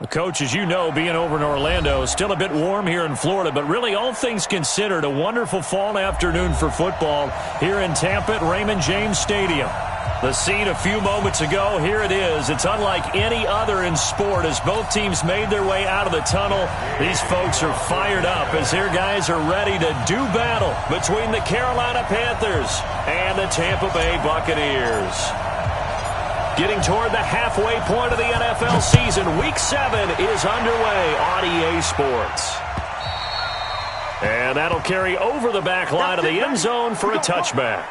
Coach, as you know, being over in Orlando, still a bit warm here in Florida, but really all things considered, a wonderful fall afternoon for football here in Tampa at Raymond James Stadium. The scene a few moments ago, here it is. It's unlike any other in sport as both teams made their way out of the tunnel. These folks are fired up as their guys are ready to do battle between the Carolina Panthers and the Tampa Bay Buccaneers. Getting toward the halfway point of the NFL season, Week 7 is underway on EA Sports. And that'll carry over the back line of the end zone for a touchback.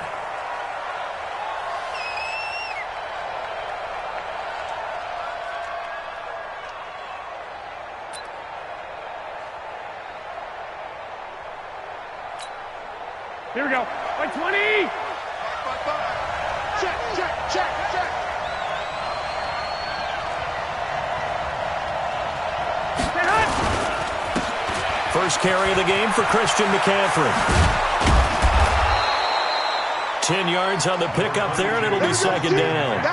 Here we go. Like 20. Check, check, check, check. First carry of the game for Christian McCaffrey. 10 yards on the pickup there, and it'll be second down.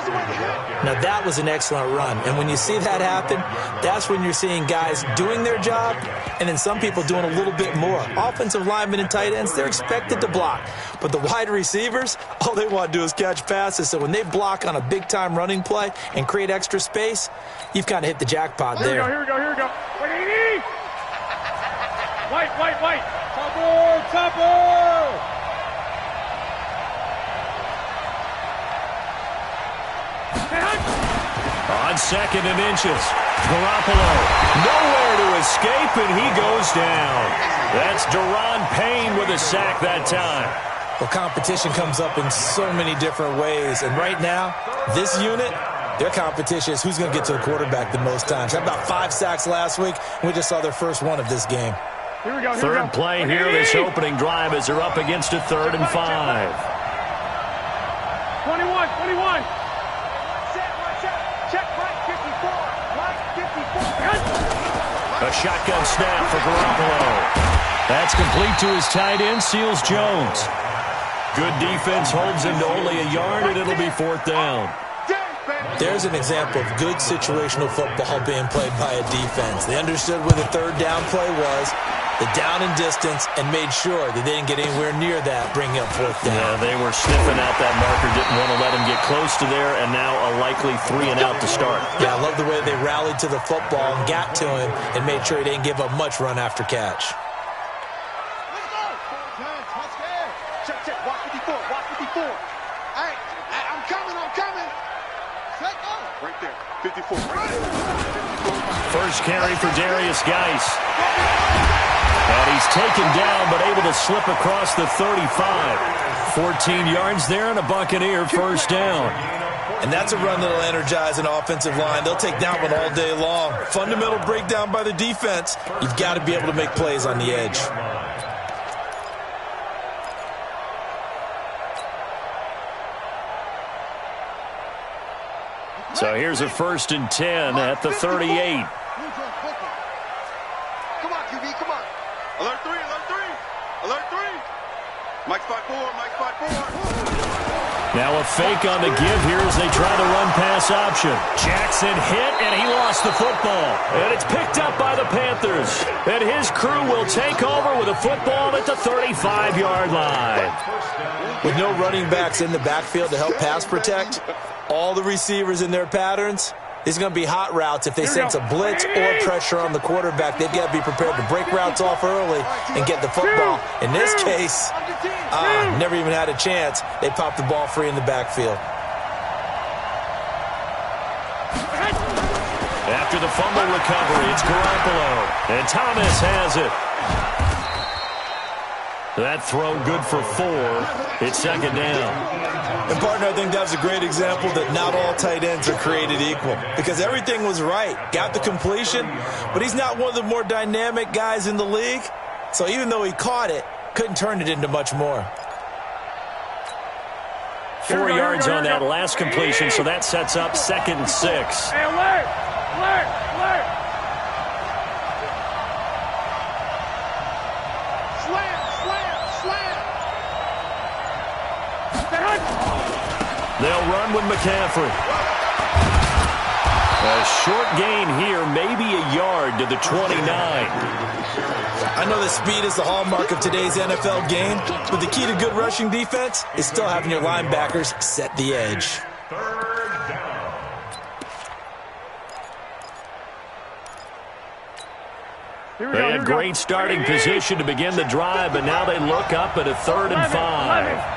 Now, that was an excellent run. And when you see that happen, that's when you're seeing guys doing their job and then some people doing a little bit more. Offensive linemen and tight ends, they're expected to block. But the wide receivers, all they want to do is catch passes. So when they block on a big-time running play and create extra space, you've kind of hit the jackpot there. Here we go, here we go. 180. White. Topper. On second and inches, Garoppolo nowhere to escape, and he goes down. That's Daron Payne with a sack that time. Well, competition comes up in so many different ways, and right now, this unit, their competition is who's going to get to the quarterback the most times. Had about 5 sacks last week, and we just saw their first one of this game. Here we go. Third play here, this opening drive as they're up against a 3rd and 5. 21. Check right 54. Right 54. A shotgun snap for Garoppolo. That's complete to his tight end, Seals Jones. Good defense holds him to only a yard, and it'll be 4th down. There's an example of good situational football being played by a defense. They understood where the 3rd down play was, the down and distance, and made sure that they didn't get anywhere near that, bringing up 4th down. Yeah, they were sniffing out that marker, didn't want to let him get close to there, and now a likely 3 and out to start. Yeah, I love the way they rallied to the football and got to him and made sure he didn't give up much run after catch. Check. Watch 54. Hey, I'm coming. Right there. 54. First carry for Darius Geis. And he's taken down, but able to slip across the 35. 14 yards there and a Buccaneer first down. And that's a run that'll energize an offensive line. They'll take that one all day long. Fundamental breakdown by the defense. You've got to be able to make plays on the edge. So here's a 1st and 10 at the 38. Come on, QB, come on. Alert 3. Mike 5-4. Now a fake on the give here as they try to run pass option. Jackson hit, and he lost the football. And it's picked up by the Panthers. And his crew will take over with a football at the 35-yard line. With no running backs in the backfield to help pass protect, all the receivers in their patterns, these are going to be hot routes. If they sense a blitz or pressure on the quarterback, they've got to be prepared to break routes off early and get the football. In this case, never even had a chance. They popped the ball free in the backfield. After the fumble recovery, it's Garoppolo. And Thomas has it. That throw good for 4. It's second down. And, partner, I think that was a great example that not all tight ends are created equal because everything was right. Got the completion, but he's not one of the more dynamic guys in the league. So even though he caught it, couldn't turn it into much more. 4 yards on that last completion, so that sets up 2nd and 6. Hey, alert. They'll run with McCaffrey. A short gain here, maybe a yard to the 29. I know that speed is the hallmark of today's NFL game, but the key to good rushing defense is still having your linebackers set the edge. They had great starting position to begin the drive, but now they look up at a 3rd and 5.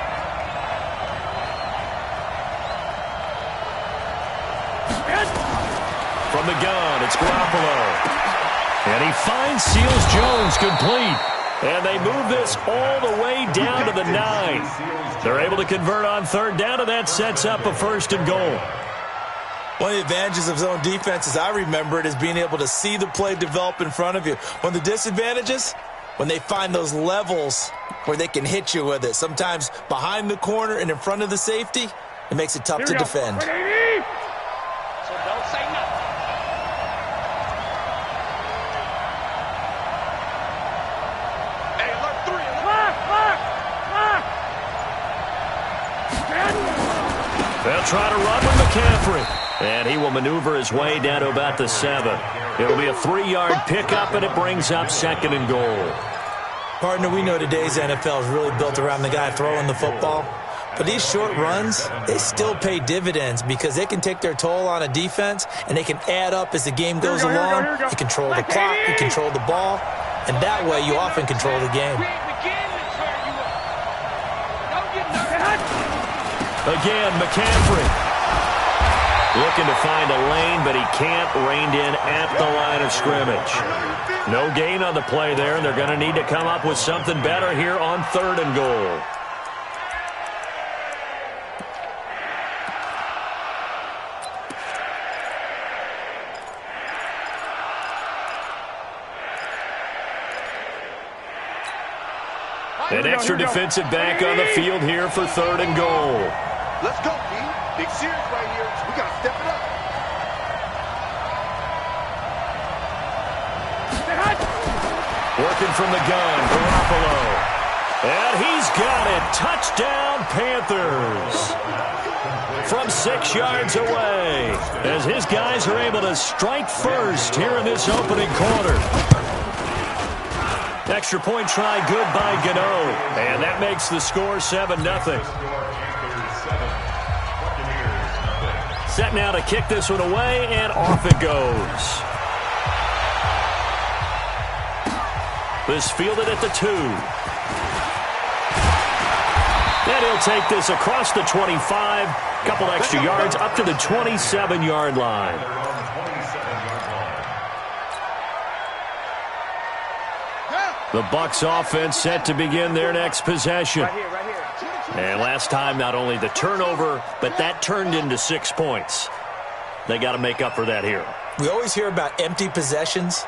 From the gun, it's Garoppolo. And he finds Seals Jones complete. And they move this all the way down to the 9. They're able to convert on 3rd down, and that sets up a 1st and goal. One of the advantages of zone defense, as I remember it, is being able to see the play develop in front of you. One of the disadvantages, when they find those levels where they can hit you with it, sometimes behind the corner and in front of the safety, it makes it tough to defend. So don't say nothing. Hey, alert 3. They'll try to run with McCaffrey. And he will maneuver his way down to about the 7. It'll be a 3-yard pickup, and it brings up 2nd and goal. Partner, we know today's NFL is really built around the guy throwing the football. But these short runs, they still pay dividends because they can take their toll on a defense, and they can add up as the game goes along. You control the clock, you control the ball, and that way you often control the game. Again, McCaffrey. Looking to find a lane, but he can't. Reined in at the line of scrimmage. No gain on the play there, and they're going to need to come up with something better here on 3rd and goal. An extra defensive back on the field here for 3rd and goal. Let's go, D. Big series right here. We got to step it up. Working from the gun, Garoppolo. And he's got it. Touchdown, Panthers. From 6 yards away, as his guys are able to strike first here in this opening quarter. Extra point try good by Gano. And that makes the score 7-0. Set now to kick this one away, and off it goes. This fielded at the 2. And he'll take this across the 25. Couple extra yards up to the 27-yard line. The Bucs offense set to begin their next possession. And last time, not only the turnover, but that turned into 6 points. They got to make up for that here. We always hear about empty possessions,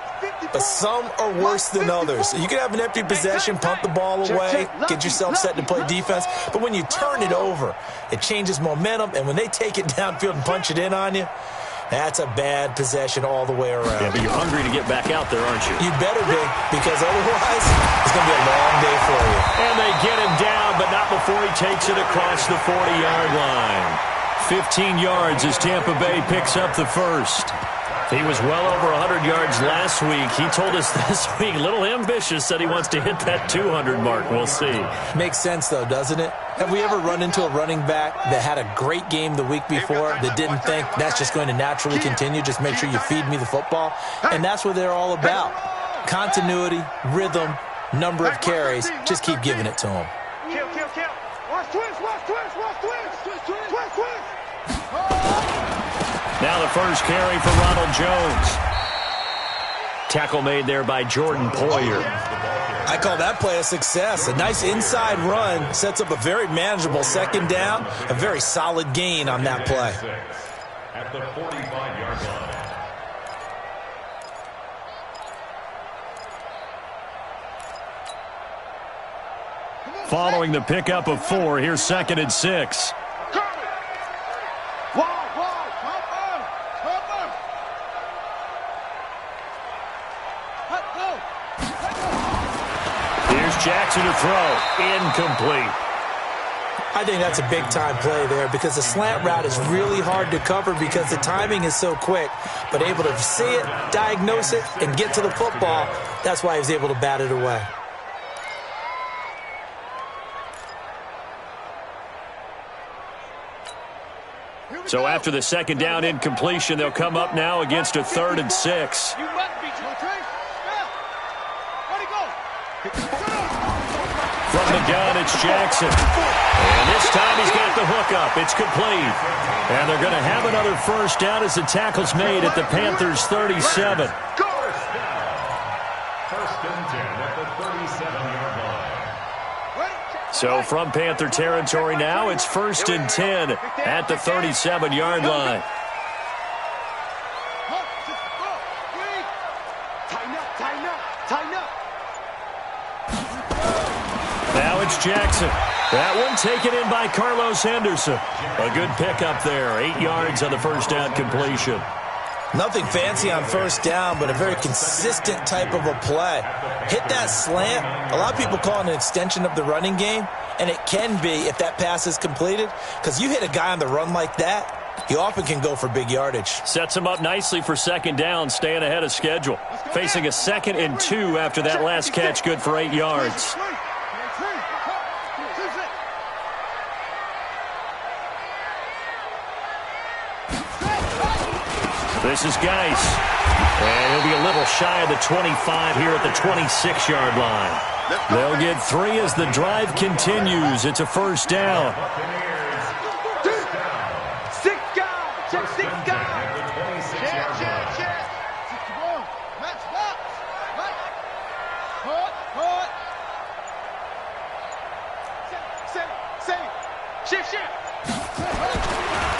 but some are worse than others. You can have an empty possession, pump the ball away, get yourself set to play defense, but when you turn it over, it changes momentum, and when they take it downfield and punch it in on you, that's a bad possession all the way around. Yeah, but you're hungry to get back out there, aren't you? You better be, because otherwise it's going to be a long day for you. And they get him down, but not before he takes it across the 40-yard line. 15 yards as Tampa Bay picks up the first. He was well over 100 yards last week. He told us this week, a little ambitious, said he wants to hit that 200 mark. We'll see. Makes sense, though, doesn't it? Have we ever run into a running back that had a great game the week before that didn't think that's just going to naturally continue? Just make sure you feed me the football. And that's what they're all about. Continuity, rhythm, number of carries. Just keep giving it to them. Kill. Watch twist. Now the first carry for Ronald Jones. Tackle made there by Jordan Poyer. I call that play a success. A nice inside run sets up a very manageable 2nd down. A very solid gain on that play. At the 45-yard line. Following the pickup of 4, here's 2nd and 6. Jackson to throw. Incomplete. I think that's a big-time play there because the slant route is really hard to cover because the timing is so quick. But able to see it, diagnose it, and get to the football, that's why he was able to bat it away. So after the second down incompletion, they'll come up now against a 3rd and 6. From the gun, it's Jackson. And this time he's got the hook up. It's complete. And they're going to have another first down as the tackle's made at the Panthers' 37. First and 10 at the 37-yard line. So from Panther territory now, it's 1st and 10 at the 37-yard line. Now it's Jackson. That one taken in by Carlos Henderson. A good pickup there. 8 yards on the first down completion. Nothing fancy on first down, but a very consistent type of a play. Hit that slant. A lot of people call it an extension of the running game, and it can be if that pass is completed, because you hit a guy on the run like that, you often can go for big yardage. Sets him up nicely for second down, staying ahead of schedule. Facing a 2nd and 2 after that last catch, good for 8 yards. This is Geis. And he'll be a little shy of the 25 here at the 26-yard line. They'll get 3 as the drive continues. It's a first down.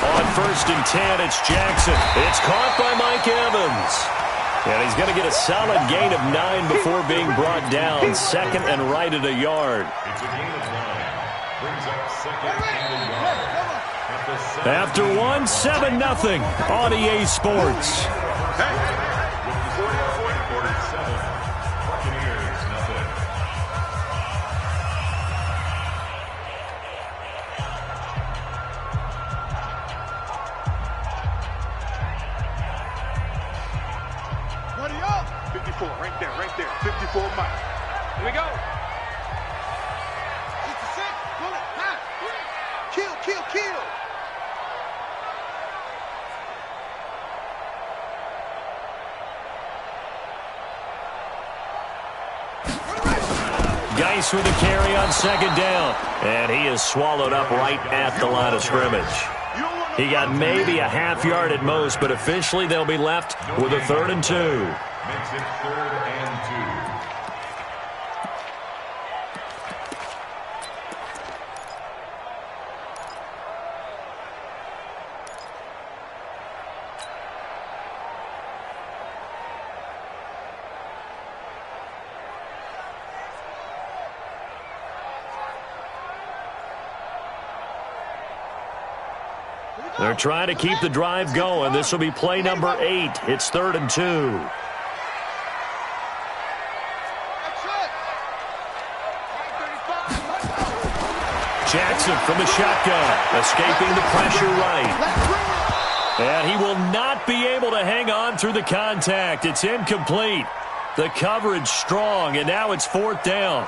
On 1st and 10, it's Jackson. It's caught by Mike Evans. And he's going to get a solid gain of 9 before being brought down. 2nd and right at a yard. It's a gain of 9. Brings up 2nd and a yard. After 1, 7-0 on EA Sports. Buccaneers, nothing. Right there. 54 Mike. Here we go. 56. Bullet. High. Kill. Geis with a carry on second down. And he is swallowed up right at the line of scrimmage. He got maybe a half yard at most, but officially they'll be left with a 3rd and 2. Makes it 3rd and 2. They're trying to keep the drive going. This will be play number 8. It's 3rd and 2. Jackson from the shotgun, escaping the pressure right. And he will not be able to hang on through the contact. It's incomplete. The coverage strong, and now it's 4th down.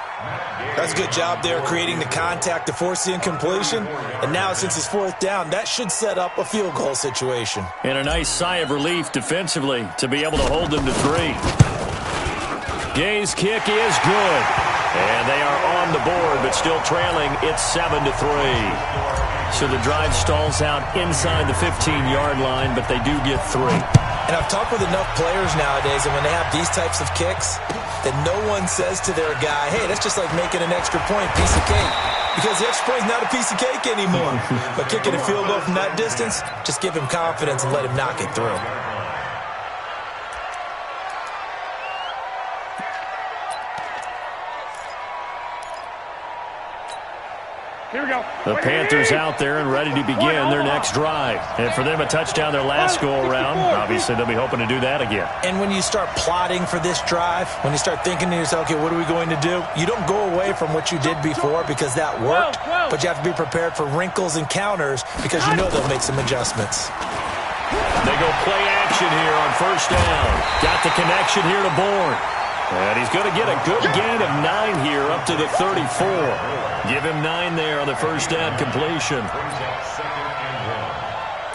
That's a good job there creating the contact to force the incompletion. And now since it's 4th down, that should set up a field goal situation. And a nice sigh of relief defensively to be able to hold them to 3. Gay's kick is good. And they are on the board, but still trailing. It's 7-3. So the drive stalls out inside the 15-yard line, but they do get 3. And I've talked with enough players nowadays, and when they have these types of kicks, that no one says to their guy, hey, that's just like making an extra point, piece of cake. Because the extra point is not a piece of cake anymore. But kicking a field goal from that distance, just give him confidence and let him knock it through. Here we go. The Panthers out there and ready to begin their next drive. And for them, a touchdown their last go-around. Obviously, they'll be hoping to do that again. And when you start plotting for this drive, when you start thinking to yourself, okay, what are we going to do? You don't go away from what you did before because that worked, but you have to be prepared for wrinkles and counters because you know they'll make some adjustments. They go play action here on first down. Got the connection here to Bourne. And he's going to get a good gain of 9 here up to the 34. Give him 9 there on the first down completion. Brings up second and 1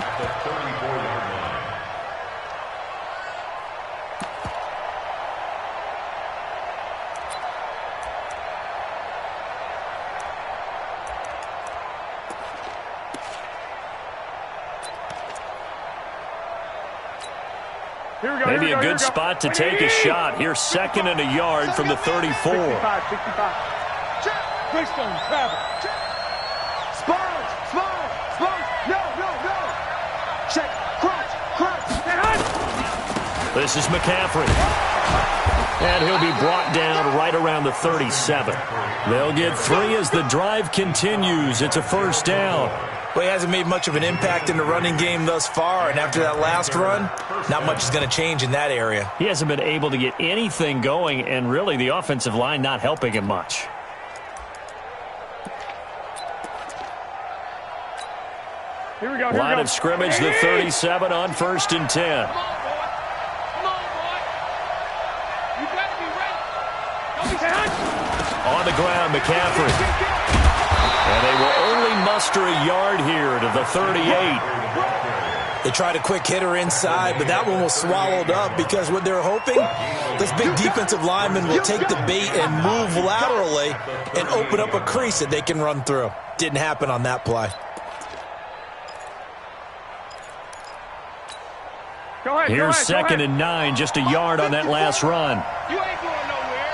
at the 34-yard line. Maybe a good spot to take a shot. Here's second and a yard from the 34. 65. Greystone, travel. Spurs. No. Check. Crunch. This is McCaffrey. And he'll be brought down right around the 37. They'll get 3 as the drive continues. It's a first down. Well, he hasn't made much of an impact in the running game thus far, and after that last run, not much is going to change in that area. He hasn't been able to get anything going, and really the offensive line not helping him much. Here we go. Line of scrimmage, the 37 on first and 10. Come on, boy. You better be ready. Don't be hurt. On the ground, McCaffrey. And they will only muster a yard here to the 38. They tried a quick hitter inside, but that one was swallowed up because what they're hoping, this big defensive lineman will take the bait and move laterally and open up a crease that they can run through. Didn't happen on that play. Here's second and 9, just a yard on that last run. You ain't going nowhere.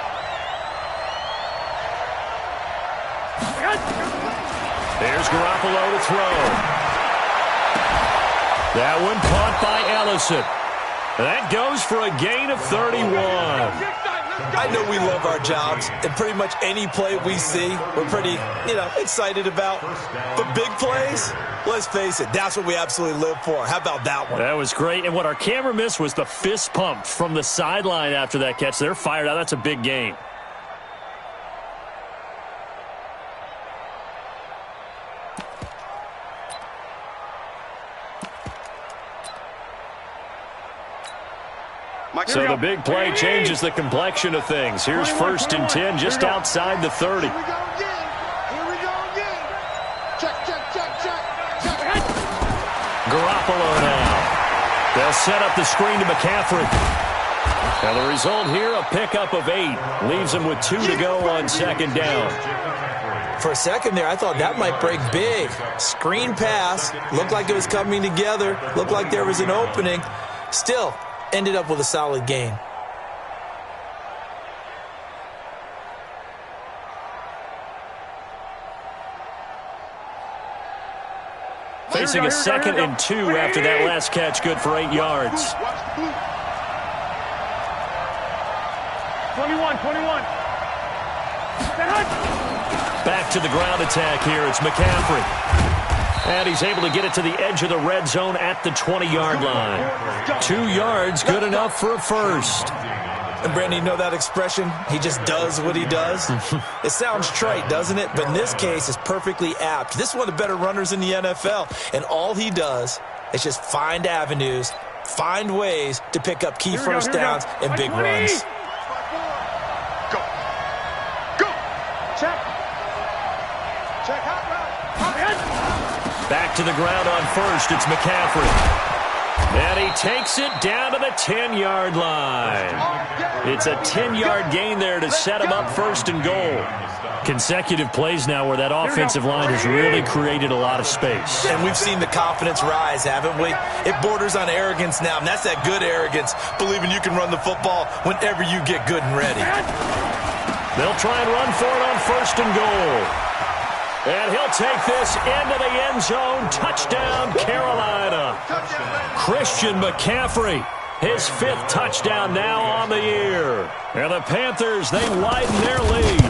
There's Garoppolo to throw. That one caught by Ellison. That goes for a gain of 31. I know we love our jobs, and pretty much any play we see, we're pretty, excited about. But big plays, let's face it, that's what we absolutely live for. How about that one? That was great. And what our camera missed was the fist pump from the sideline after that catch. They're fired out. That's a big gain. So the big play changes the complexion of things. Here's first and 10 just outside the 30. Here we go again. Check. Garoppolo now. They'll set up the screen to McCaffrey. Now the result here, a pickup of 8. Leaves them with 2 to go on second down. For a second there, I thought that might break big. Screen pass. Looked like it was coming together. Looked like there was an opening. Still, ended up with a solid gain. Facing a second and 2 after that last catch, good for 8 yards. 21. Back to the ground attack here. It's McCaffrey. And he's able to get it to the edge of the red zone at the 20-yard line. 2 yards, good enough for a first. And Brandon, you know that expression? He just does what he does. It sounds trite, doesn't it? But in this case, it's perfectly apt. This is one of the better runners in the NFL. And all he does is just find avenues, find ways to pick up key first downs and big runs. Go. Check. Back to the ground on first. It's McCaffrey. And he takes it down to the 10-yard line. It's a 10-yard gain there to set him up first and goal. Consecutive plays now where that offensive line has really created a lot of space. And we've seen the confidence rise, haven't we? It borders on arrogance now, and that's that good arrogance, believing you can run the football whenever you get good and ready. They'll try and run for it on first and goal. And he'll take this into the end zone. Touchdown, Carolina. Christian McCaffrey, his 5th touchdown now on the year. And the Panthers, they widen their lead.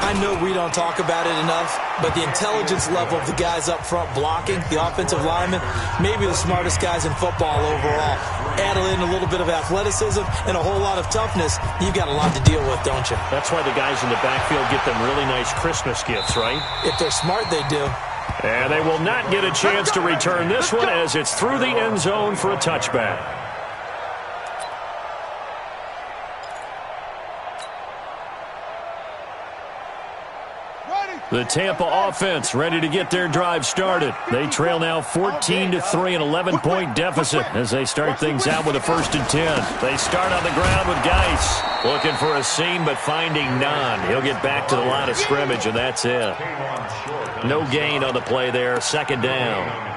I know we don't talk about it enough, but the intelligence level of the guys up front blocking, the offensive linemen, maybe the smartest guys in football overall. Add in a little bit of athleticism and a whole lot of toughness, you've got a lot to deal with, don't you? That's why the guys in the backfield get them really nice Christmas gifts, right? If they're smart, they do. And they will not get a chance to return this one as it's through the end zone for a touchback. The Tampa offense ready to get their drive started. They trail now 14-3, an 11-point deficit as they start things out with a 1st and 10. They start on the ground with Geis. Looking for a seam, but finding none. He'll get back to the line of scrimmage, and that's it. No gain on the play there. 2nd down.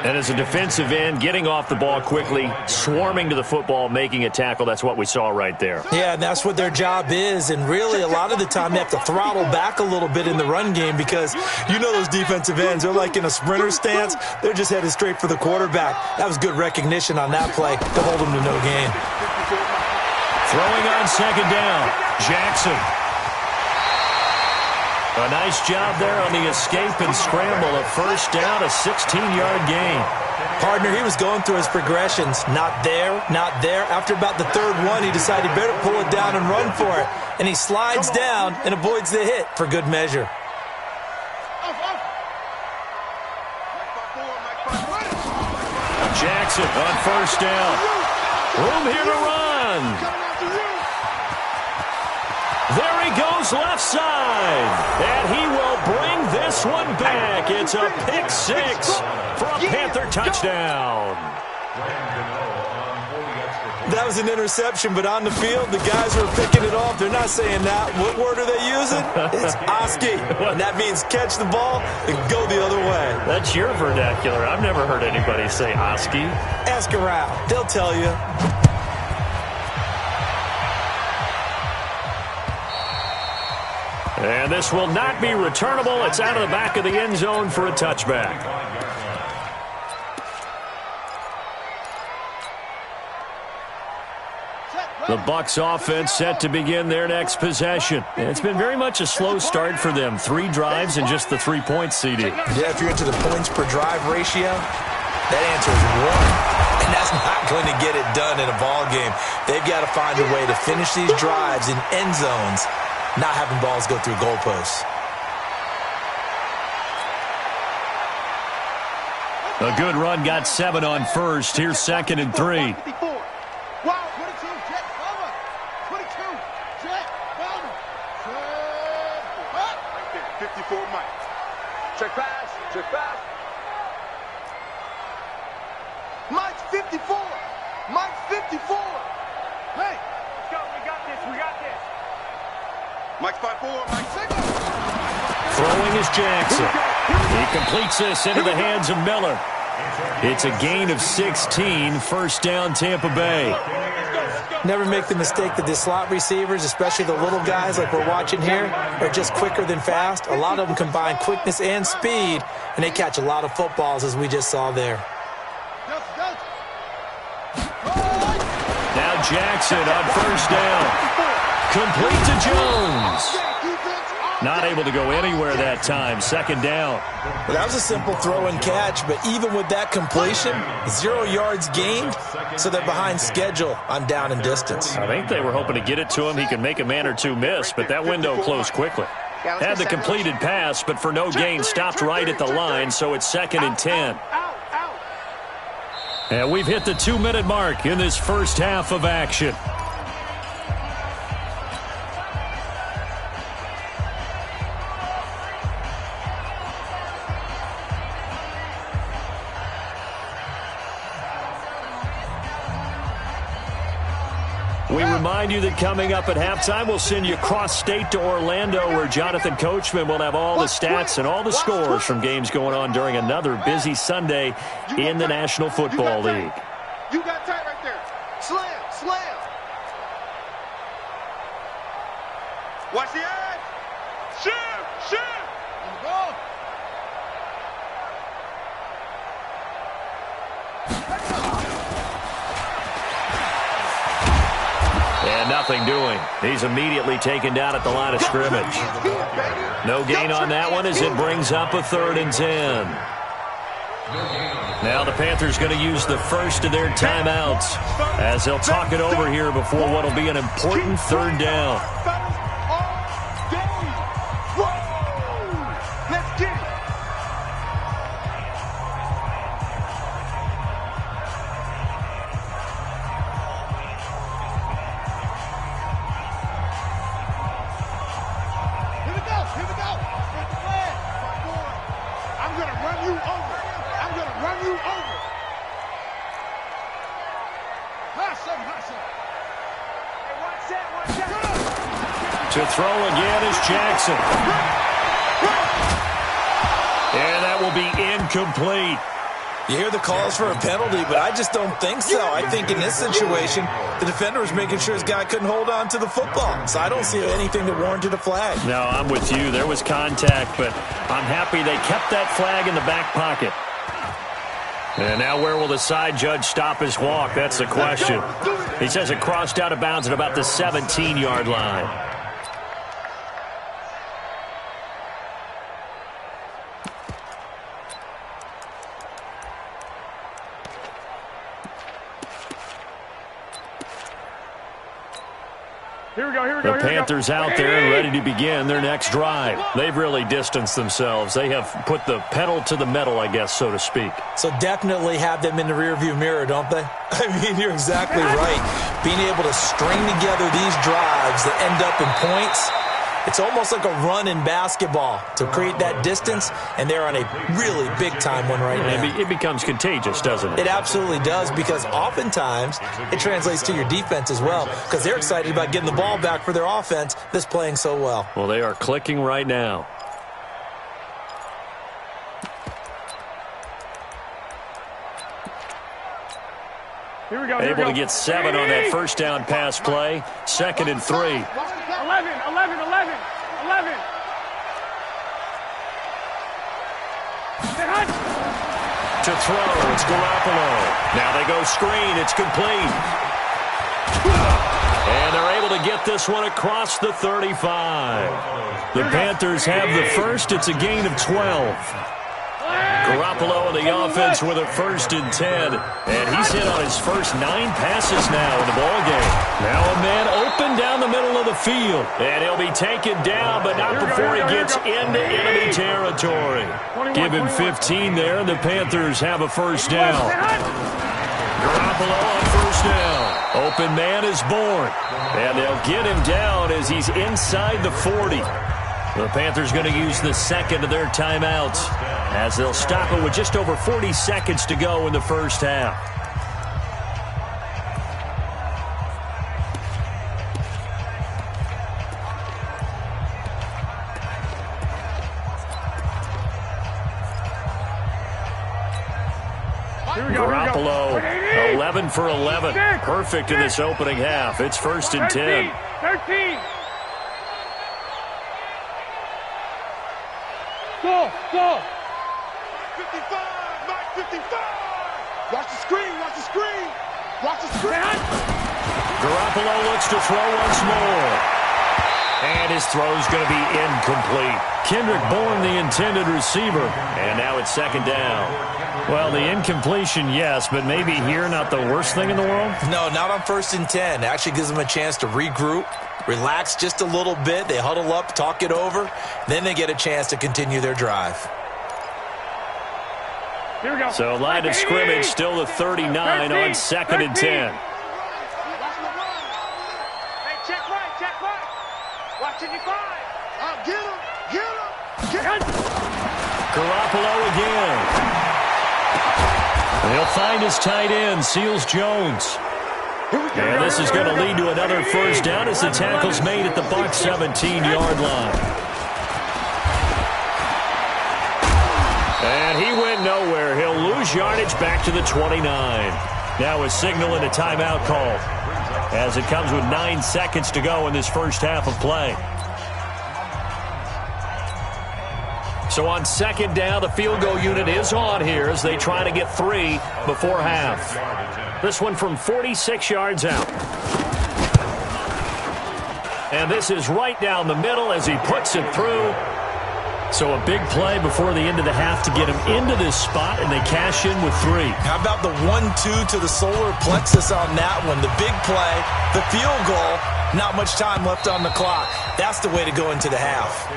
And as a defensive end, getting off the ball quickly, swarming to the football, making a tackle, that's what we saw right there. Yeah, and that's what their job is. And really, a lot of the time, they have to throttle back a little bit in the run game because you know those defensive ends, they're like in a sprinter stance. They're just headed straight for the quarterback. That was good recognition on that play to hold them to no gain. Throwing on 2nd down, Jackson. A nice job there on the escape and scramble. A 1st down, a 16-yard gain. Partner, he was going through his progressions. Not there, not there. After about the 3rd one, he decided better pull it down and run for it. And he slides down and avoids the hit for good measure. Jackson on 1st down. Room here to run. There he goes left side, and he will bring this one back. It's a pick 6 for a Panther touchdown. That was an interception, but on the field, the guys who are picking it off, they're not saying that. What word are they using? It's Oski, and that means catch the ball and go the other way. That's your vernacular. I've never heard anybody say Oski. Ask around. They'll tell you. And this will not be returnable. It's out of the back of the end zone for a touchback. The Bucs offense set to begin their next possession. It's been very much a slow start for them. 3 drives and just the 3-point CD. Yeah, if you're into the points per drive ratio, that answer is 1. And that's not going to get it done in a ball game. They've got to find a way to finish these drives in end zones, not having balls go through goalposts. A good run got 7 on 1st. Here's 2nd and 3. 54 Mike. Check pass. Check pass. Mike's 54. Mike's 54. Hey, let's go. We got this. We got this. Mike's 5-4. Mike's 6. Throwing is Jackson. He completes this into the hands of Miller. It's a gain of 16. 1st down, Tampa Bay. Never make the mistake that the slot receivers, especially the little guys like we're watching here, are just quicker than fast. A lot of them combine quickness and speed, and they catch a lot of footballs, as we just saw there. Now Jackson on 1st down. Complete to Jones. Not able to go anywhere that time. 2nd down. Well, that was a simple throw and catch, but even with that completion, 0 yards gained, so they're behind schedule on down and distance. I think they were hoping to get it to him. He could make a man or two miss, but that window closed quickly. Had the completed pass, but for no gain, stopped right at the line, so it's 2nd and 10. And we've hit the 2-minute mark in this first half of action. We remind you that coming up at halftime, we'll send you cross-state to Orlando, where Jonathan Coachman will have all the stats and all the scores from games going on during another busy Sunday in the National Football League. You got tight right there. Slam, slam. Watch the edge. Shoot, shoot. Go. And nothing doing. He's immediately taken down at the line of scrimmage. No gain on that one as it brings up a 3rd and 10. Now the Panthers going to use the first of their timeouts as they'll talk it over here before what will be an important 3rd down. Let's get it. Here we go. I'm going to run you over. I'm going to run you over. Hustle. Hey, one set. To throw again is Jackson. And that will be incomplete. You hear the calls for a penalty, but I just don't think so. I think in this situation, the defender was making sure his guy couldn't hold on to the football. So I don't see anything that warranted a flag. No, I'm with you. There was contact, but I'm happy they kept that flag in the back pocket. And now where will the side judge stop his walk? That's the question. He says it crossed out of bounds at about the 17-yard line. The Panthers out there and ready to begin their next drive. They've really distanced themselves. They have put the pedal to the metal, I guess, so to speak. So definitely have them in the rearview mirror, don't they? I mean, you're exactly right. Being able to string together these drives that end up in points, it's almost like a run in basketball to create that distance, and they're on a really big-time one right now. It becomes contagious, doesn't it? It absolutely does, because oftentimes it translates to your defense as well, because they're excited about getting the ball back for their offense that's playing so well. Well, they are clicking right now. Able to get 7 on that first down pass play. 2nd and 3. 11. To throw, it's Garoppolo. Now they go screen, it's complete. And they're able to get this one across the 35. The Panthers have the first, it's a gain of 12. Garoppolo in the offense with a 1st and 10. And he's hit on his first 9 passes now in the ballgame. Now a man open down the middle of the field. And he'll be taken down, but not before he gets into enemy territory. Give him 15 there, and the Panthers have a 1st down. Garoppolo on 1st down. Open man is born. And they'll get him down as he's inside the 40. The Panthers going to use the 2nd of their timeouts as they'll stop it with just over 40 seconds to go in the first half. Garoppolo, 11 for 11. Perfect in this opening half. It's 1st and 10. 13. Go. 55, Mike 55. Watch the screen. Garoppolo looks to throw once more. And his throw's going to be incomplete. Kendrick Bourne, the intended receiver. And now it's 2nd down. Well, the incompletion, yes, but maybe here not the worst thing in the world? No, not on 1st and 10. It actually gives them a chance to regroup, relax just a little bit. They huddle up, talk it over. Then they get a chance to continue their drive. Here we go. So line of scrimmage still the 39 on 2nd and 10. Hey, check right. Watch 55. Get him. Garoppolo again. And he'll find his tight end, Seals Jones. And this is going to lead to another 1st down as the tackle's made at the Bucs 17-yard line. And he went nowhere. He'll lose yardage back to the 29. Now a signal and a timeout call as it comes with 9 seconds to go in this first half of play. So on 2nd down, the field goal unit is on here as they try to get 3 before half. This one from 46 yards out. And this is right down the middle as he puts it through. So a big play before the end of the half to get him into this spot, and they cash in with 3. How about the 1-2 to the solar plexus on that one? The big play, the field goal, not much time left on the clock. That's the way to go into the half.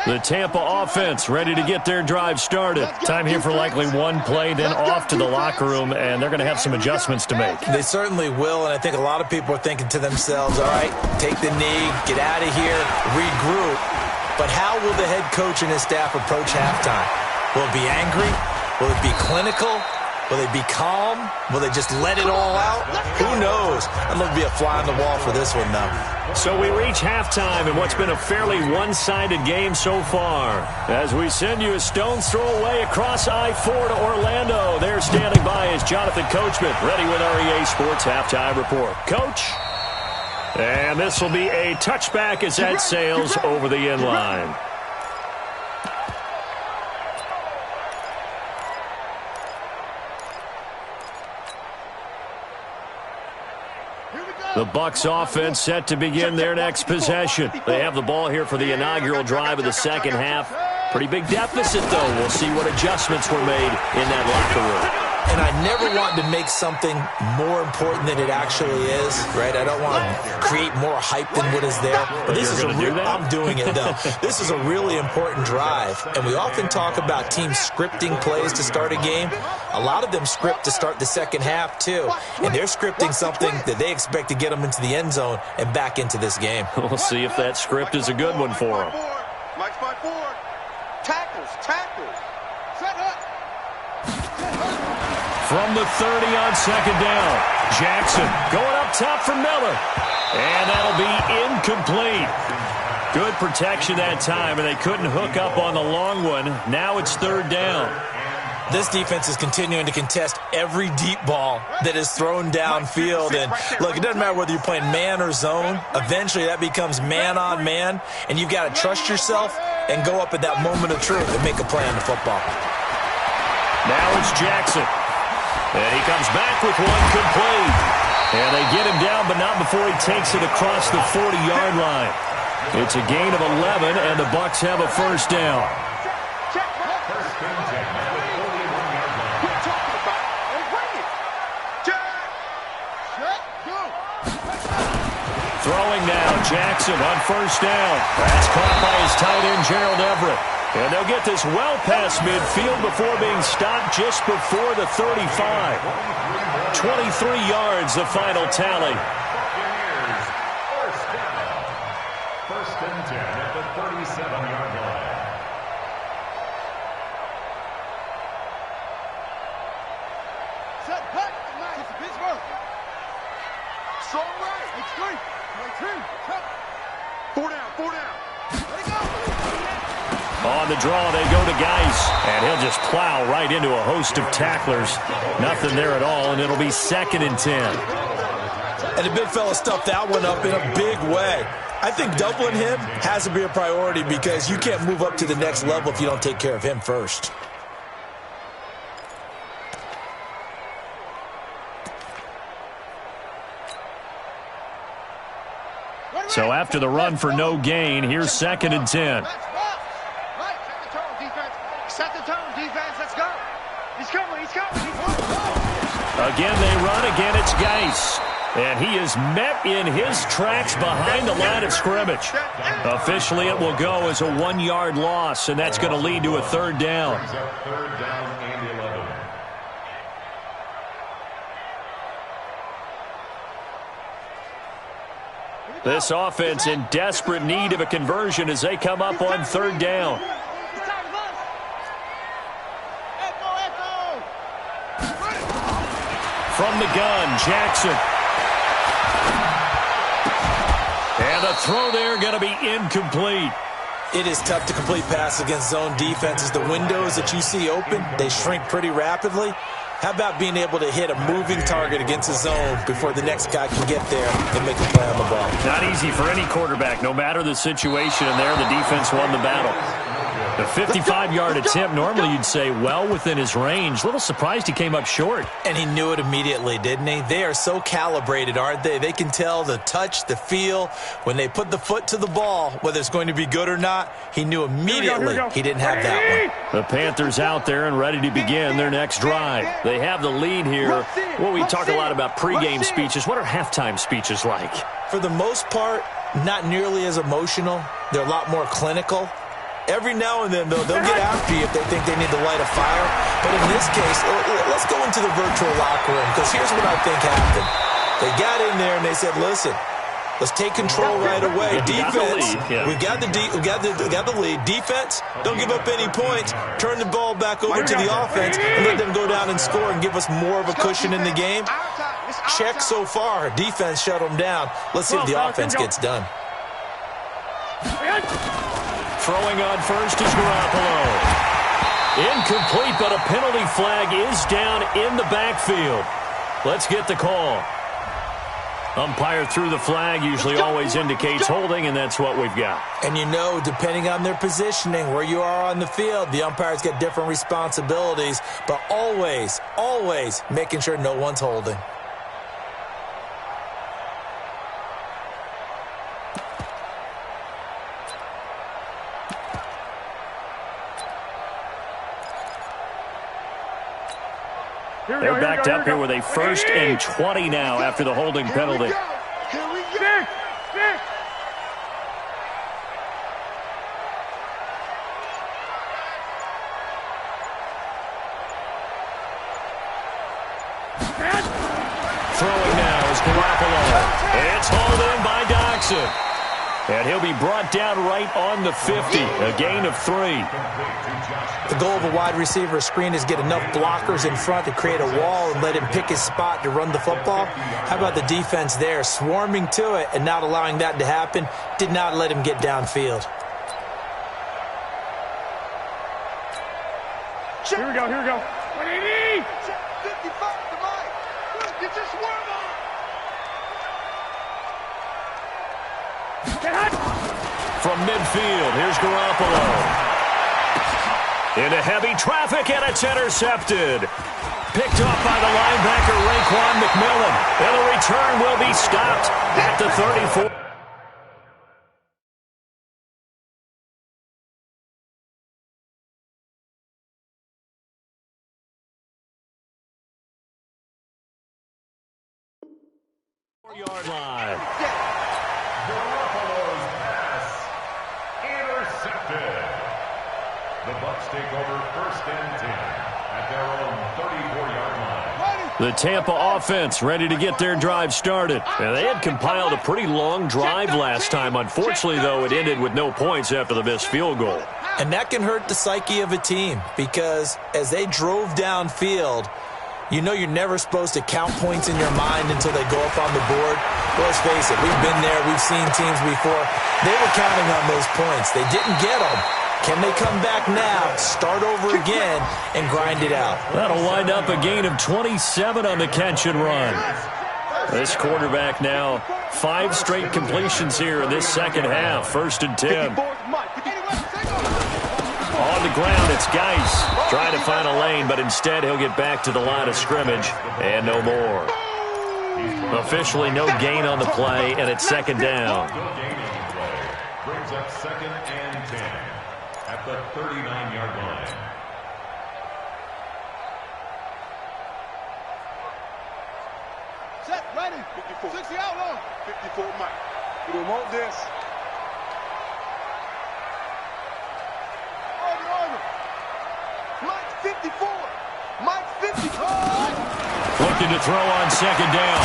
The Tampa offense ready to get their drive started. Time here for likely one play, then off to the locker room, and they're going to have some adjustments to make. They certainly will, and I think a lot of people are thinking to themselves, all right, take the knee, get out of here, regroup. But how will the head coach and his staff approach halftime? Will it be angry? Will it be clinical? Will they be calm? Will they just let it all out? Who knows? I'd love to be a fly on the wall for this one, though. So we reach halftime in what's been a fairly one-sided game so far. As we send you a stone's throw away across I-4 to Orlando. There standing by is Jonathan Coachman, ready with our EA Sports Halftime Report. Coach? And this will be a touchback as that sails over the end line. The Bucs offense set to begin their next possession. They have the ball here for the inaugural drive of the second half. Pretty big deficit, though. We'll see what adjustments were made in that locker room. And I never want to make something more important than it actually is, right? I don't want to create more hype than what is there. But this is I'm doing it, though. This is a really important drive. And we often talk about teams scripting plays to start a game. A lot of them script to start the second half, too. And they're scripting something that they expect to get them into the end zone and back into this game. We'll see if that script is a good one for them. Mike's by 4. Tackles. Set up. From the 30 on second down, Jackson going up top for Miller. And that'll be incomplete. Good protection that time, and they couldn't hook up on the long one. Now it's third down. This defense is continuing to contest every deep ball that is thrown downfield. And, look, it doesn't matter whether you're playing man or zone. Eventually, that becomes man-on-man, and you've got to trust yourself and go up at that moment of truth and make a play on the football. Now it's Jackson. And he comes back with one complete. And they get him down, but not before he takes it across the 40-yard line. It's a gain of 11, and the Bucs have a first down. Throwing now, Jackson on first down. That's caught by his tight end, Gerald Everett. And they'll get this well past midfield before being stopped just before the 35. 23 yards, the final tally. First and 10 at the 37-yard line. Set back. Nice. Pittsburgh. So right. X3. X3. 4 down. Let it go. On the draw, they go to Geis, and he'll just plow right into a host of tacklers. Nothing there at all, and it'll be 2nd and 10. And the big fella stuffed that one up in a big way. I think doubling him has to be a priority because you can't move up to the next level if you don't take care of him first. So after the run for no gain, here's 2nd and 10. Set the tone, defense. Let's go. He's coming. Again, they run. Again, it's Geis. And he is met in his tracks behind the line of scrimmage. Officially, it will go as a 1-yard loss, and that's going to lead to a third down. Third down and 11. This offense in desperate need of a conversion as they come up on third down. From the gun, Jackson. And the throw there going to be incomplete. It is tough to complete pass against zone defenses. The windows that you see open, they shrink pretty rapidly. How about being able to hit a moving target against a zone before the next guy can get there and make a play on the ball? Not easy for any quarterback, no matter the situation, and there the defense won the battle. The 55-yard attempt, normally you'd say well within his range. A little surprised he came up short. And he knew it immediately, didn't he? They are so calibrated, aren't they? They can tell the touch, the feel. When they put the foot to the ball, whether it's going to be good or not, he knew immediately he didn't have that one. The Panthers out there and ready to begin their next drive. They have the lead here. Well, we talk a lot about pregame speeches. What are halftime speeches like? For the most part, not nearly as emotional. They're a lot more clinical. Every now and then, though, they'll get after you if they think they need to light a fire. But in this case, let's go into the virtual locker room, because here's what I think happened. They got in there and they said, listen, let's take control right away. Defense, we got the lead. Defense, don't give up any points. Turn the ball back over to the offense and let them go down and score and give us more of a cushion in the game. Check so far. Defense shut them down. Let's see if the offense gets done. Throwing on first is Garoppolo. Incomplete, but a penalty flag is down in the backfield. Let's get the call. Umpire threw the flag, usually always indicates holding, and that's what we've got. And you know, depending on their positioning, where you are on the field, the umpires get different responsibilities, but always, always making sure no one's holding. They're backed up here with a 1st and 20 now after the holding penalty. Throwing now is Garoppolo. It's hauled in by Doxson. And he'll be brought down right on the 50, a gain of 3. The goal of a wide receiver screen is get enough blockers in front to create a wall and let him pick his spot to run the football. How about the defense there, swarming to it and not allowing that to happen? Did not let him get downfield. Here we go, here we go. What do you need? 55 to Mike. Get your swarm on. From midfield, here's Garoppolo. Into heavy traffic, and it's intercepted. Picked off by the linebacker, Raekwon McMillan. And the return will be stopped at the 34. Yard line. Garoppolo's pass intercepted. The Bucs take over 1st and 10 at their own 34-yard line. The Tampa offense ready to get their drive started. And they had compiled a pretty long drive last time. Unfortunately, though, it ended with no points after the missed field goal. And that can hurt the psyche of a team, because as they drove downfield, you know you're never supposed to count points in your mind until they go up on the board. Well, let's face it, we've been there, we've seen teams before. They were counting on those points. They didn't get them. Can they come back now, start over again, and grind it out? That'll wind up a gain of 27 on the catch and run. This quarterback now, 5 straight completions here in this second half. 1st and 10. On the ground, it's Geis trying to find a lane, but instead he'll get back to the line of scrimmage and no more. Officially no gain on the play, and it's 2nd down. No gain on the play. Brings up 2nd and 10 at the 39-yard line. Set, ready. 54. 60 out long. 54, Mike. We don't want this. Mike 54. Mike 54. Looking to throw on 2nd down.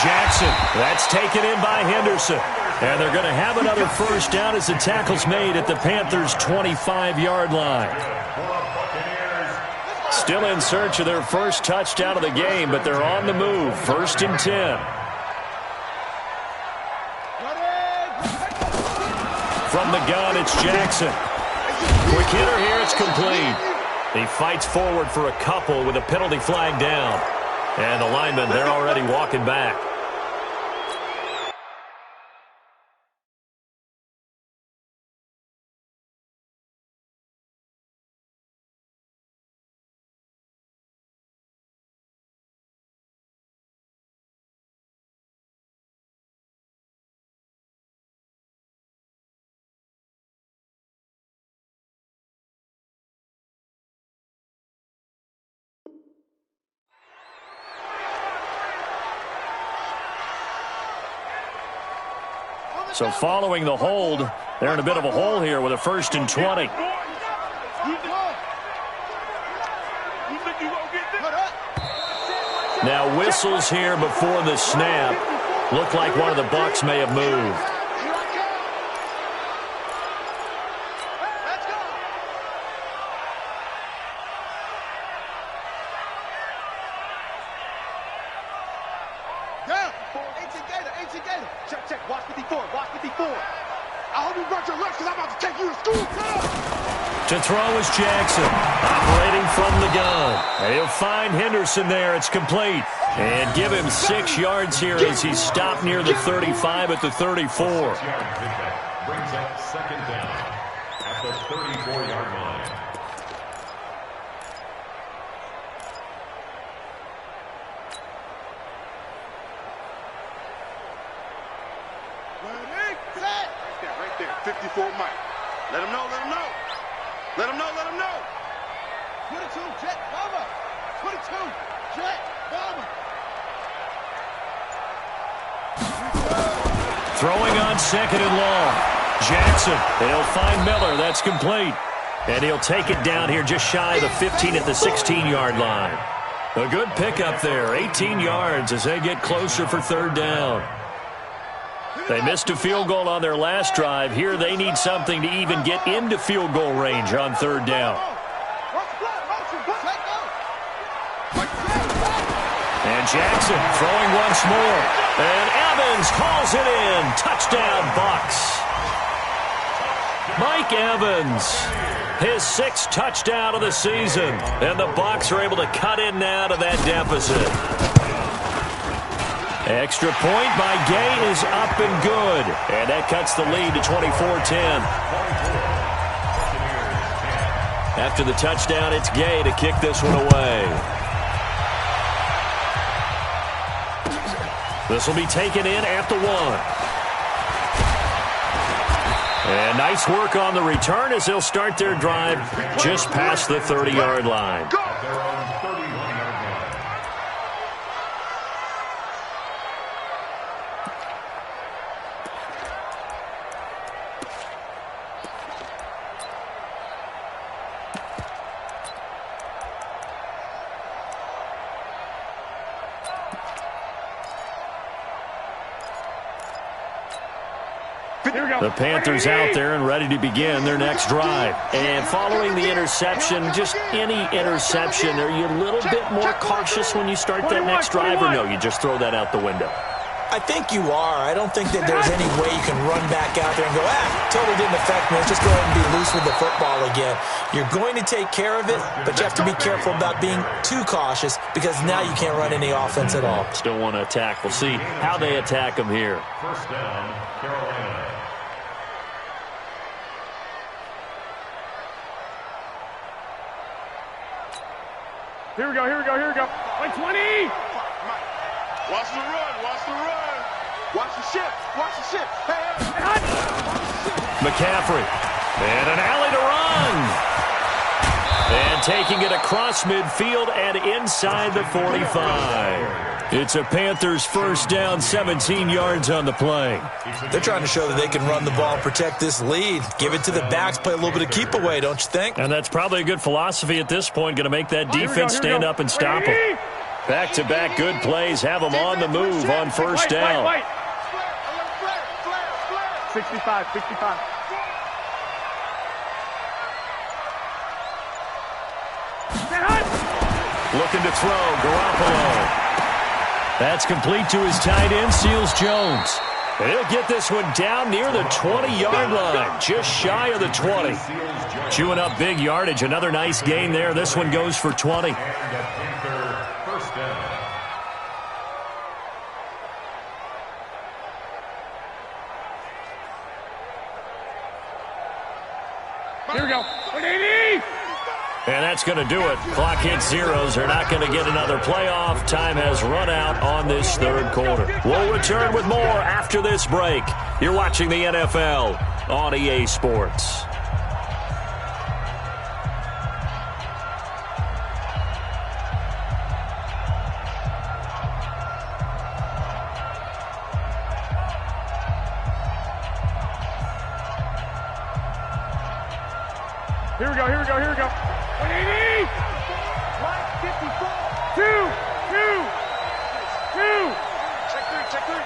Jackson, that's taken in by Henderson. And they're going to have another 1st down as the tackle's made at the Panthers' 25-yard line. Still in search of their 1st touchdown of the game, but they're on the move. 1st and 10. From the gun, it's Jackson. Quick hitter here, it's complete. He fights forward for a couple with a penalty flag down. And the linemen, they're already walking back. So following the hold, they're in a bit of a hole here with a 1st and 20. Now whistles here before the snap. Looked like one of the Bucs may have moved. Check. Watch 54. Watch 54. I hope you brought your lunch because I'm about to take you to school. To throw is Jackson, operating from the gun. And he'll find Henderson there. It's complete. And give him 6 yards here as he's stopped near the 35 at the 34. Brings up 2nd down at the 34-yard line. Right there, 54 Mike. Let him know. Let him know. 22, jet, bomber. 22, jet, bomber. Throwing on 2nd and long. Jackson, and he'll find Miller. That's complete. And he'll take it down here just shy of the 15 at the 16-yard line. A good pickup there, 18 yards as they get closer for 3rd down. They missed a field goal on their last drive. Here they need something to even get into field goal range on 3rd down. And Jackson throwing once more. And Evans calls it in. Touchdown, Bucs. Mike Evans, his 6th touchdown of the season. And the Bucs are able to cut in now to that deficit. Extra point by Gay is up and good. And that cuts the lead to 24-10. After the touchdown, it's Gay to kick this one away. This will be taken in at the 1. And nice work on the return as they'll start their drive just past the 30-yard line. The Panthers out there and ready to begin their next drive. And following the interception, just any interception, are you a little bit more cautious when you start that next drive, or no, you just throw that out the window? I think you are. I don't think that there's any way you can run back out there and go, totally didn't affect me. Let's just go ahead and be loose with the football again. You're going to take care of it, but you have to be careful about being too cautious because now you can't run any offense at all. Still want to attack. We'll see how they attack them here. 1st down, Carolina. Here we go. 120. Watch the run. Watch the ship. Hey. McCaffrey. And an alley to run. And taking it across midfield and inside the 45. It's a Panthers 1st down, 17 yards on the play. They're trying to show that they can run the ball and protect this lead. Give it to the backs, play a little bit of keep away, don't you think? And that's probably a good philosophy at this point, going to make that defense stand up and stop them. Back-to-back good plays have them on the move on 1st down. 65. Looking to throw, Garoppolo. That's complete to his tight end, Seals-Jones. And he'll get this one down near the 20-yard line, just shy of the 20. Chewing up big yardage, another nice gain there. This one goes for 20. Here we go. 180. And that's going to do it. Clock hits zeros. They're not going to get another playoff. Time has run out on this 3rd quarter. We'll return with more after this break. You're watching the NFL on EA Sports. Here we go, here we go, here we go. 180! 54! 2! Check three.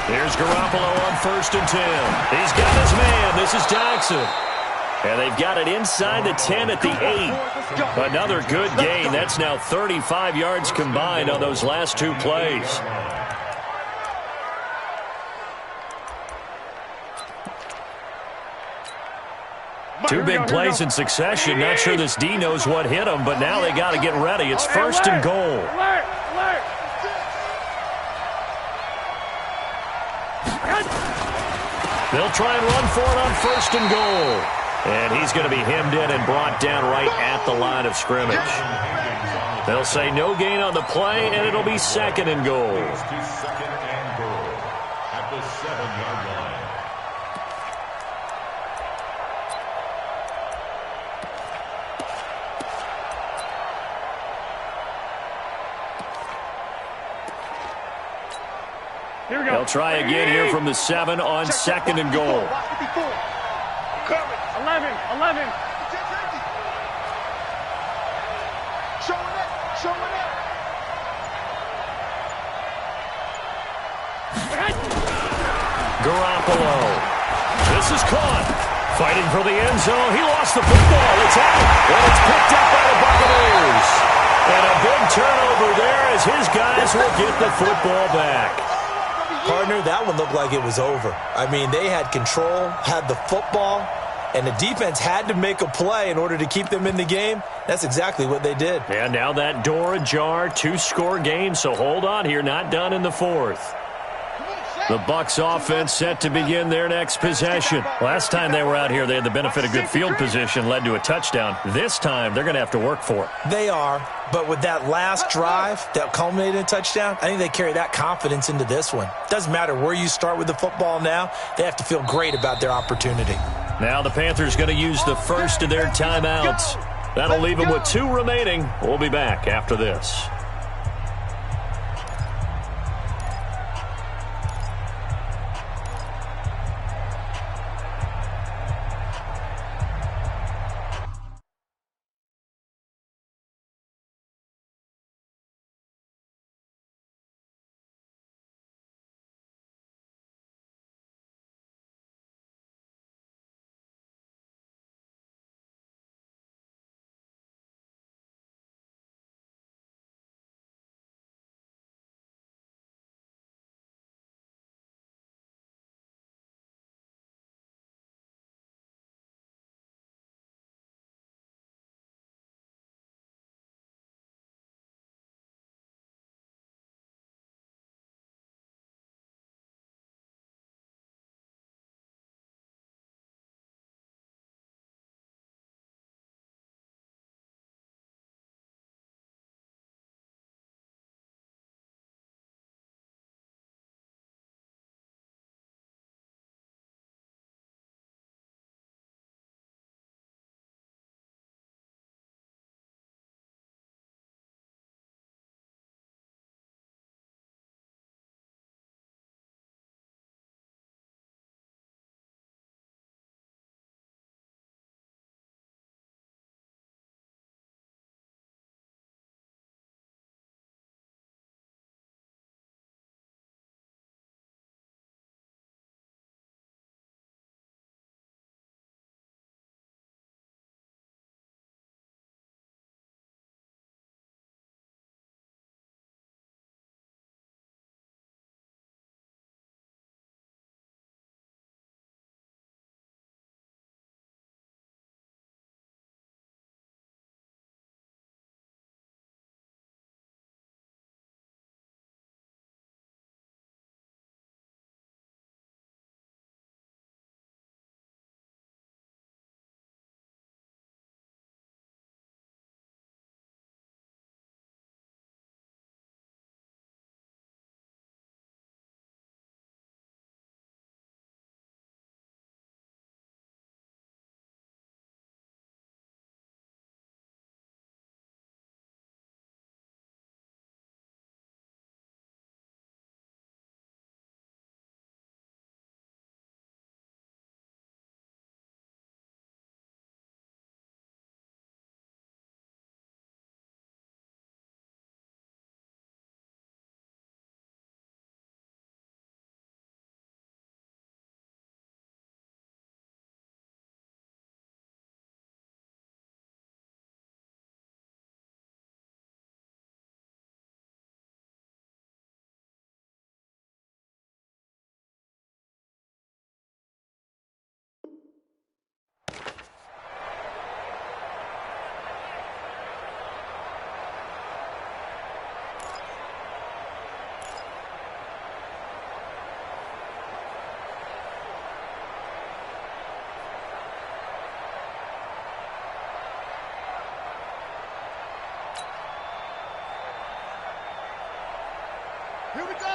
Here's Garoppolo on 1st and 10. He's got his man. This is Jackson. And they've got it inside the 10 at the 8. Another good gain. That's now 35 yards combined on those last 2 plays. Two big plays in succession. Not sure this D knows what hit him, but now they got to get ready. It's 1st and goal. They'll try and run for it on 1st and goal. And he's going to be hemmed in and brought down right at the line of scrimmage. They'll say no gain on the play, and it'll be 2nd and goal. Second and goal at the 7-yard line. Here we go. They'll try again here from the 7 on 2nd and goal. 11. Showing it. Garoppolo. This is caught. Fighting for the end zone. He lost the football. It's out. And it's picked up by the Buccaneers. And a big turnover there as his guys will get the football back. Partner, that one looked like it was over. I mean, they had control, had the football, and the defense had to make a play in order to keep them in the game. That's exactly what they did. And now that door ajar, 2-score game, so hold on here, not done in the 4th. The Bucs offense set to begin their next possession. Last time they were out here, they had the benefit of good field position, led to a touchdown. This time, they're going to have to work for it. They are, but with that last drive that culminated in a touchdown, I think they carry that confidence into this one. Doesn't matter where you start with the football now, they have to feel great about their opportunity. Now the Panthers going to use the first of their timeouts. That'll leave them with 2 remaining. We'll be back after this.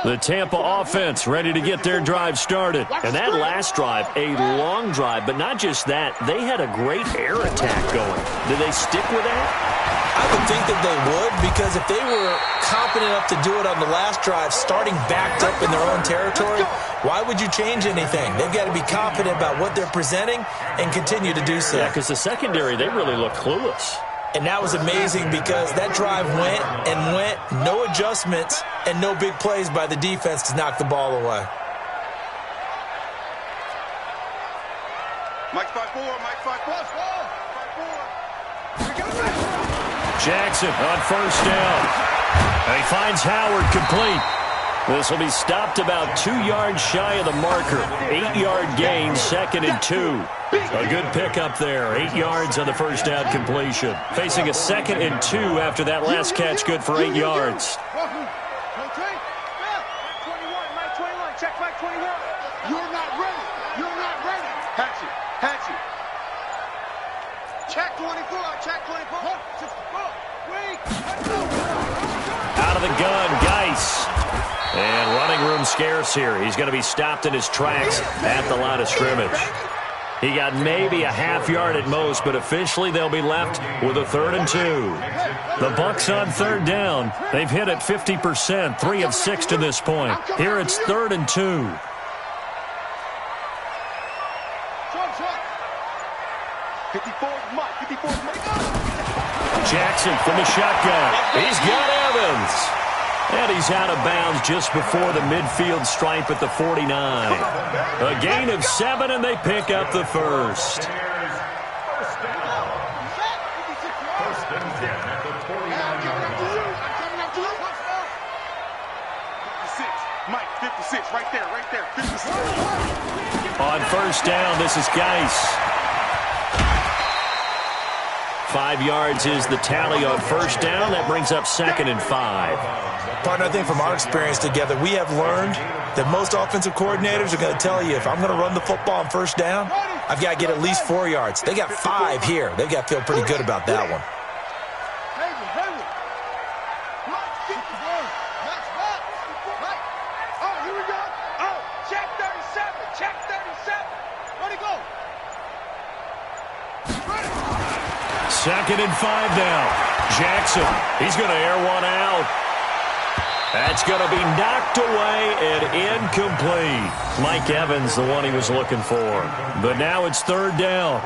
The Tampa offense ready to get their drive started. And that last drive, a long drive, but not just that. They had a great air attack going. Did they stick with that? I would think that they would, because if they were confident enough to do it on the last drive, starting backed up in their own territory, why would you change anything? They've got to be confident about what they're presenting and continue to do so. Yeah, because the secondary, they really look clueless. And that was amazing because that drive went and went, no adjustments and no big plays by the defense to knock the ball away. Mike 5-4, Mike 5-4. Jackson on first down. And he finds Howard complete. This will be stopped about 2 yards shy of the marker. 8-yard gain, 2nd and 2. A good pickup there. 8 yards on the first down completion. Facing a 2nd and 2 after that last catch, good for 8 yards. Check Mike 21. You're not ready. You're not ready. Hatchet. Hatchet. Check 24. Check 24. Out of the gun, Geis. And running room scarce here. He's going to be stopped in his tracks at the line of scrimmage. He got maybe a half yard at most, but officially they'll be left with a 3rd and 2. The Bucs on 3rd down. They've hit it 50%, 3 of 6 to this point. Here it's 3rd and 2. Jackson from the shotgun. He's got Evans. And he's out of bounds just before the midfield stripe at the 49. A gain of 7, and they pick up the first. Mike, 56, right there, 56. On first down, this is Geis. 5 yards is the tally on first down. That brings up 2nd and 5. Partner, I think from our experience together, we have learned that most offensive coordinators are going to tell you, if I'm going to run the football on first down, I've got to get at least 4 yards. They got 5 here. They've got to feel pretty good about that one. Check 37. Check 37. Where'd he go? 2nd and 5 now. Jackson, he's going to air one out. That's going to be knocked away and incomplete. Mike Evans, the one he was looking for. But now it's 3rd down.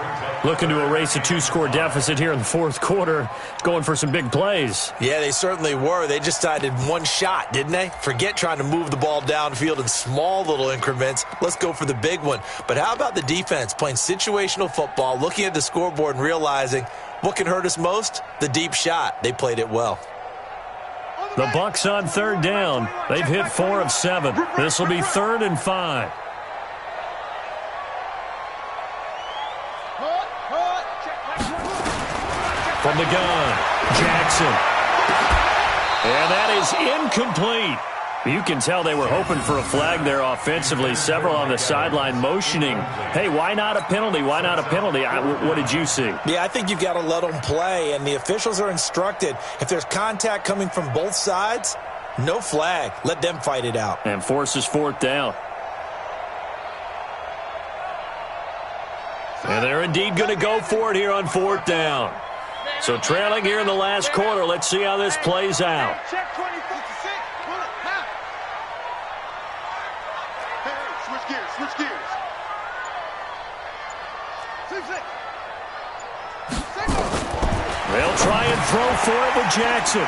Looking to erase a 2-score deficit here in the 4th quarter. Going for some big plays. Yeah, they certainly were. They just decided one shot, didn't they? Forget trying to move the ball downfield in small little increments. Let's go for the big one. But how about the defense playing situational football, looking at the scoreboard and realizing what can hurt us most? The deep shot. They played it well. The Bucs on 3rd down. They've hit 4 of 7. This will be 3rd and 5. From the gun, Jackson. And that is incomplete. You can tell they were hoping for a flag there offensively. Several on the sideline motioning, hey, why not a penalty? Why not a penalty? What did you see? Yeah, I think you've got to let them play, and the officials are instructed, if there's contact coming from both sides, no flag. Let them fight it out. And forces 4th down. And they're indeed going to go for it here on 4th down. So trailing here in the last quarter, let's see how this plays out. Check 26. Switch gears, switch gears. They'll try and throw for it with Jackson.